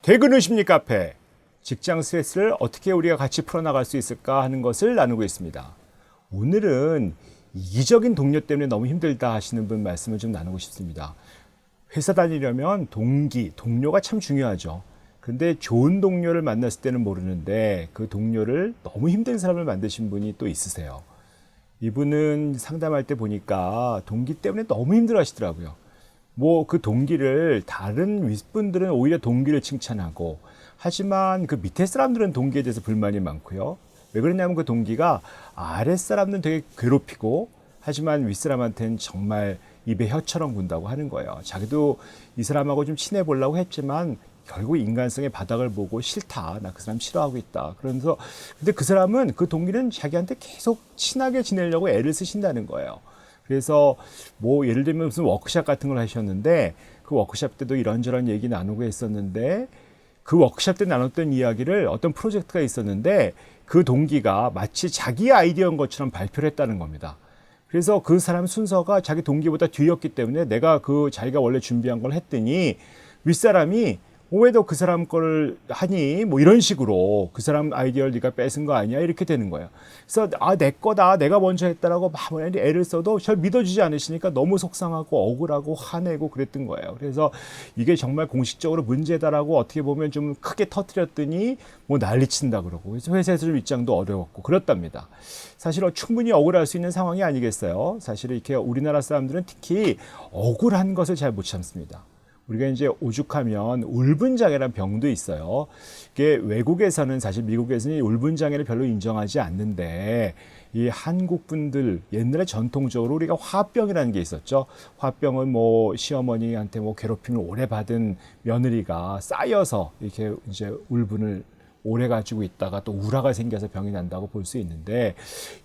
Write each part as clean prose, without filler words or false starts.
퇴근의심리 카페, 직장 스트레스를 어떻게 우리가 같이 풀어나갈 수 있을까 하는 것을 나누고 있습니다. 오늘은 이기적인 동료 때문에 너무 힘들다 하시는 분 말씀을 좀 나누고 싶습니다. 회사 다니려면 동료가 참 중요하죠. 근데 좋은 동료를 만났을 때는 모르는데 그 동료를 너무 힘든 사람을 만드신 분이 또 있으세요. 이분은 상담할 때 보니까 동기 때문에 너무 힘들어 하시더라고요. 뭐 그 동기를 다른 윗분들은 오히려 동기를 칭찬하고, 하지만 그 밑에 사람들은 동기에 대해서 불만이 많고요. 왜 그러냐면 그 동기가 아랫사람은 되게 괴롭히고, 하지만 윗사람한테는 정말 입에 혀처럼 군다고 하는 거예요. 자기도 이 사람하고 좀 친해 보려고 했지만 결국 인간성의 바닥을 보고 싫다, 나 그 사람 싫어하고 있다, 그러면서, 근데 그 사람은, 그 동기는 자기한테 계속 친하게 지내려고 애를 쓰신다는 거예요. 그래서 뭐 예를 들면 무슨 워크숍 같은 걸 하셨는데, 그 워크숍 때도 이런저런 얘기 나누고 했었는데, 그 워크숍 때 나눴던 이야기를, 어떤 프로젝트가 있었는데 그 동기가 마치 자기 아이디어인 것처럼 발표를 했다는 겁니다. 그래서 그 사람 순서가 자기 동기보다 뒤였기 때문에 내가 그 자기가 원래 준비한 걸 했더니 윗사람이 왜 너 그 사람 거를 하니? 뭐 이런 식으로 그 사람 아이디어를 네가 뺏은 거 아니야? 이렇게 되는 거예요. 그래서 내 거다, 내가 먼저 했다라고 막 애를 써도 절 믿어주지 않으시니까 너무 속상하고 억울하고 화내고 그랬던 거예요. 그래서 이게 정말 공식적으로 문제다라고 어떻게 보면 좀 크게 터뜨렸더니 뭐 난리친다 그러고, 그래서 회사에서 좀 입장도 어려웠고 그렇답니다. 사실 충분히 억울할 수 있는 상황이 아니겠어요? 사실 이렇게 우리나라 사람들은 특히 억울한 것을 잘 못 참습니다. 우리가 이제 오죽하면 울분장애라는 병도 있어요. 이게 외국에서는, 사실 미국에서는 이 울분장애를 별로 인정하지 않는데, 이 한국 분들 옛날에 전통적으로 우리가 화병이라는 게 있었죠. 화병은 뭐 시어머니한테 뭐 괴롭힘을 오래 받은 며느리가 쌓여서 이렇게 이제 울분을 오래 가지고 있다가 또 우라가 생겨서 병이 난다고 볼 수 있는데,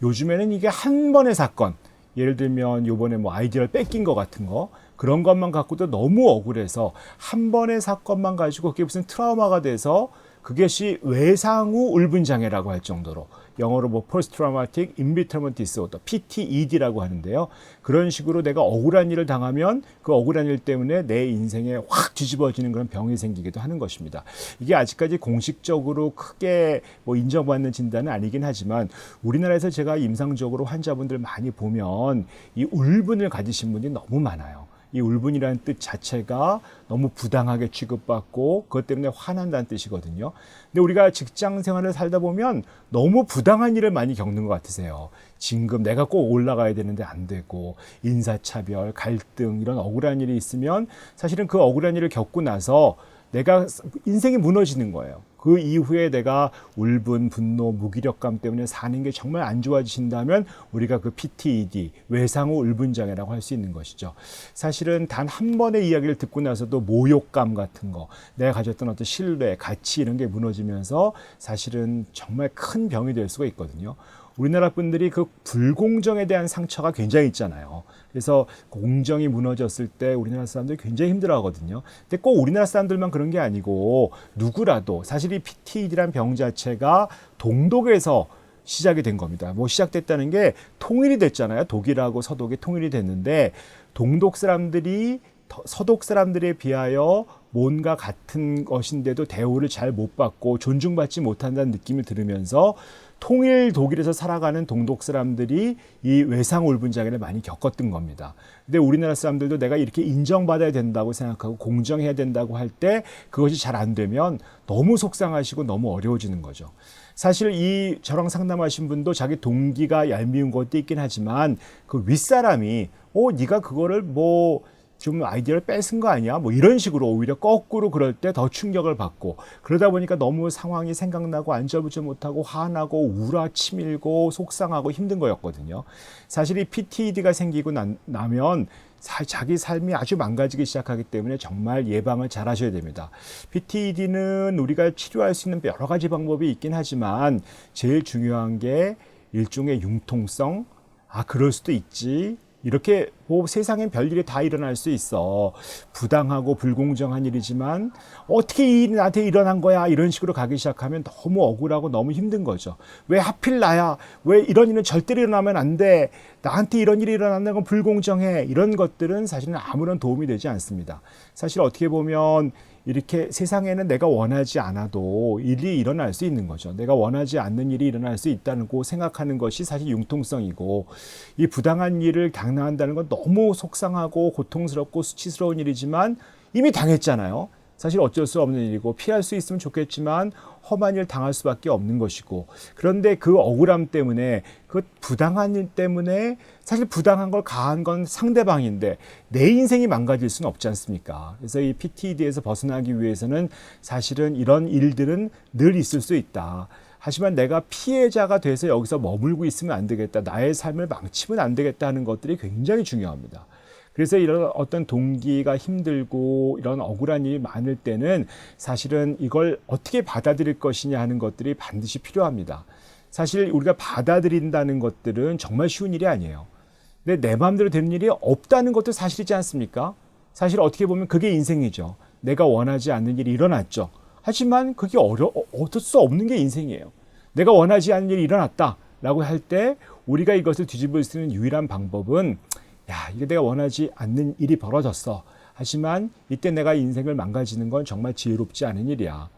요즘에는 이게 한 번의 사건, 예를 들면 요번에 뭐 아이디어를 뺏긴 것 같은 거, 그런 것만 갖고도 너무 억울해서 한 번의 사건만 가지고 그게 무슨 트라우마가 돼서 그것이 외상후 울분장애라고 할 정도로, 영어로 뭐 Post Traumatic Involvement Disorder, PTED라고 하는데요. 그런 식으로 내가 억울한 일을 당하면 그 억울한 일 때문에 내 인생에 확 뒤집어지는 그런 병이 생기기도 하는 것입니다. 이게 아직까지 공식적으로 크게 뭐 인정받는 진단은 아니긴 하지만, 우리나라에서 제가 임상적으로 환자분들 많이 보면 이 울분을 가지신 분이 너무 많아요. 이 울분이라는 뜻 자체가 너무 부당하게 취급받고 그것 때문에 화난다는 뜻이거든요. 근데 우리가 직장 생활을 살다 보면 너무 부당한 일을 많이 겪는 것 같으세요. 진급, 내가 꼭 올라가야 되는데 안 되고, 인사차별, 갈등, 이런 억울한 일이 있으면 사실은 그 억울한 일을 겪고 나서 내가 인생이 무너지는 거예요. 그 이후에 내가 울분, 분노, 무기력감 때문에 사는 게 정말 안 좋아지신다면 우리가 그 PTED, 외상후 울분장애라고 할 수 있는 것이죠. 사실은 단 한 번의 이야기를 듣고 나서도 모욕감 같은 거, 내가 가졌던 어떤 신뢰, 가치, 이런 게 무너지면서 사실은 정말 큰 병이 될 수가 있거든요. 우리나라 분들이 그 불공정에 대한 상처가 굉장히 있잖아요. 그래서 공정이 무너졌을 때 우리나라 사람들이 굉장히 힘들어하거든요. 근데 꼭 우리나라 사람들만 그런 게 아니고, 누구라도 사실 이 PTSD란 병 자체가 동독에서 시작이 된 겁니다. 뭐 시작됐다는 게 통일이 됐잖아요. 독일하고 서독이 통일이 됐는데, 동독 사람들이 서독 사람들에 비하여 뭔가 같은 것인데도 대우를 잘 못 받고 존중받지 못한다는 느낌을 들으면서 통일 독일에서 살아가는 동독 사람들이 이 외상 울분장애를 많이 겪었던 겁니다. 근데 우리나라 사람들도 내가 이렇게 인정받아야 된다고 생각하고 공정해야 된다고 할 때 그것이 잘 안 되면 너무 속상하시고 너무 어려워지는 거죠. 사실 이 저랑 상담하신 분도 자기 동기가 얄미운 것도 있긴 하지만, 그 윗사람이 네가 그거를 뭐 좀 아이디어를 뺏은 거 아니야? 뭐 이런 식으로 오히려 거꾸로 그럴 때 더 충격을 받고, 그러다 보니까 너무 상황이 생각나고 앉아보지 못하고 화나고 우라치밀고 속상하고 힘든 거였거든요. 사실 이 PTSD가 생기고 나면 자기 삶이 아주 망가지기 시작하기 때문에 정말 예방을 잘 하셔야 됩니다. PTSD는 우리가 치료할 수 있는 여러 가지 방법이 있긴 하지만, 제일 중요한 게 일종의 융통성, 그럴 수도 있지, 이렇게 뭐 세상엔 별일이 다 일어날 수 있어, 부당하고 불공정한 일이지만 어떻게 이 일이 나한테 일어난 거야, 이런 식으로 가기 시작하면 너무 억울하고 너무 힘든 거죠. 왜 하필 나야, 왜 이런 일은 절대로 일어나면 안 돼, 나한테 이런 일이 일어난다는 건 불공정해, 이런 것들은 사실은 아무런 도움이 되지 않습니다. 사실 어떻게 보면 이렇게 세상에는 내가 원하지 않아도 일이 일어날 수 있는 거죠. 내가 원하지 않는 일이 일어날 수 있다고 생각하는 것이 사실 융통성이고, 이 부당한 일을 강요한다는 건 너무 속상하고 고통스럽고 수치스러운 일이지만 이미 당했잖아요. 사실 어쩔 수 없는 일이고 피할 수 있으면 좋겠지만 험한 일 당할 수밖에 없는 것이고, 그런데 그 억울함 때문에, 그 부당한 일 때문에, 사실 부당한 걸 가한 건 상대방인데 내 인생이 망가질 수는 없지 않습니까? 그래서 이 PTSD에서 벗어나기 위해서는 사실은 이런 일들은 늘 있을 수 있다. 하지만 내가 피해자가 돼서 여기서 머물고 있으면 안 되겠다, 나의 삶을 망치면 안 되겠다 하는 것들이 굉장히 중요합니다. 그래서 이런 어떤 동기가 힘들고 이런 억울한 일이 많을 때는 사실은 이걸 어떻게 받아들일 것이냐 하는 것들이 반드시 필요합니다. 사실 우리가 받아들인다는 것들은 정말 쉬운 일이 아니에요. 근데 내 마음대로 되는 일이 없다는 것도 사실이지 않습니까? 사실 어떻게 보면 그게 인생이죠. 내가 원하지 않는 일이 일어났죠. 하지만 그게 어쩔 수 없는 게 인생이에요. 내가 원하지 않는 일이 일어났다라고 할 때 우리가 이것을 뒤집을 수 있는 유일한 방법은, 야, 이게 내가 원하지 않는 일이 벌어졌어. 하지만 이때 내가 인생을 망가지는 건 정말 지혜롭지 않은 일이야.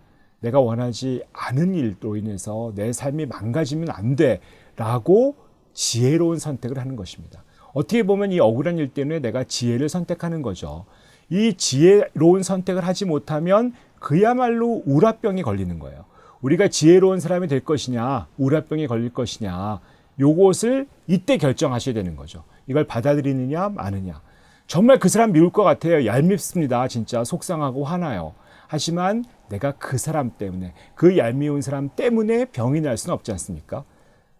내가 원하지 않은 일로 인해서 내 삶이 망가지면 안 돼. 라고 지혜로운 선택을 하는 것입니다. 어떻게 보면 이 억울한 일 때문에 내가 지혜를 선택하는 거죠. 이 지혜로운 선택을 하지 못하면 그야말로 우라병이 걸리는 거예요. 우리가 지혜로운 사람이 될 것이냐, 우라병이 걸릴 것이냐, 요것을 이때 결정하셔야 되는 거죠. 이걸 받아들이느냐 마느냐. 정말 그 사람 미울 것 같아요. 얄밉습니다. 진짜 속상하고 화나요. 하지만 내가 그 사람 때문에, 그 얄미운 사람 때문에 병이 날 수는 없지 않습니까?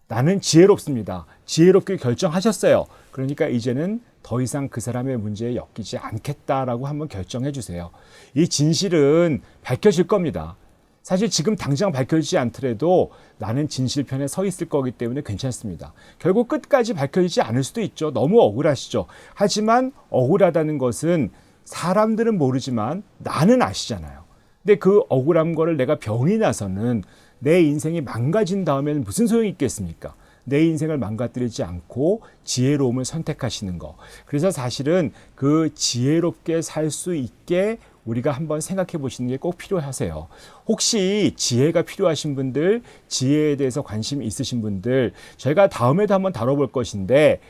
나는 지혜롭습니다. 지혜롭게 결정하셨어요. 그러니까 이제는 더 이상 그 사람의 문제에 엮이지 않겠다라고 한번 결정해 주세요. 이 진실은 밝혀질 겁니다. 사실 지금 당장 밝혀지지 않더라도 나는 진실편에 서 있을 거기 때문에 괜찮습니다. 결국 끝까지 밝혀지지 않을 수도 있죠. 너무 억울하시죠. 하지만 억울하다는 것은 사람들은 모르지만 나는 아시잖아요. 근데 그 억울한 거를 내가 병이 나서는 내 인생이 망가진 다음에는 무슨 소용이 있겠습니까? 내 인생을 망가뜨리지 않고 지혜로움을 선택하시는 거. 그래서 사실은 그 지혜롭게 살 수 있게 우리가 한번 생각해 보시는 게 꼭 필요하세요. 혹시 지혜가 필요하신 분들, 지혜에 대해서 관심 있으신 분들, 저희가 다음에도 한번 다뤄볼 것인데,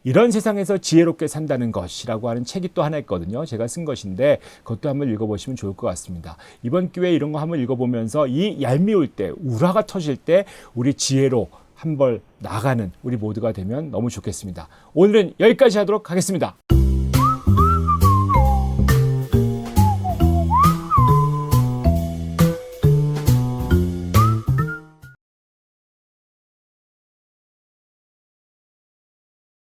이런 세상에서 지혜롭게 산다는 것이라고 하는 책이 또 하나 있거든요. 제가 쓴 것인데 그것도 한번 읽어보시면 좋을 것 같습니다. 이번 기회에 이런 거 한번 읽어보면서 이 얄미울 때, 우라가 터질 때 우리 지혜로 한번 나가는 우리 모두가 되면 너무 좋겠습니다. 오늘은 여기까지 하도록 하겠습니다.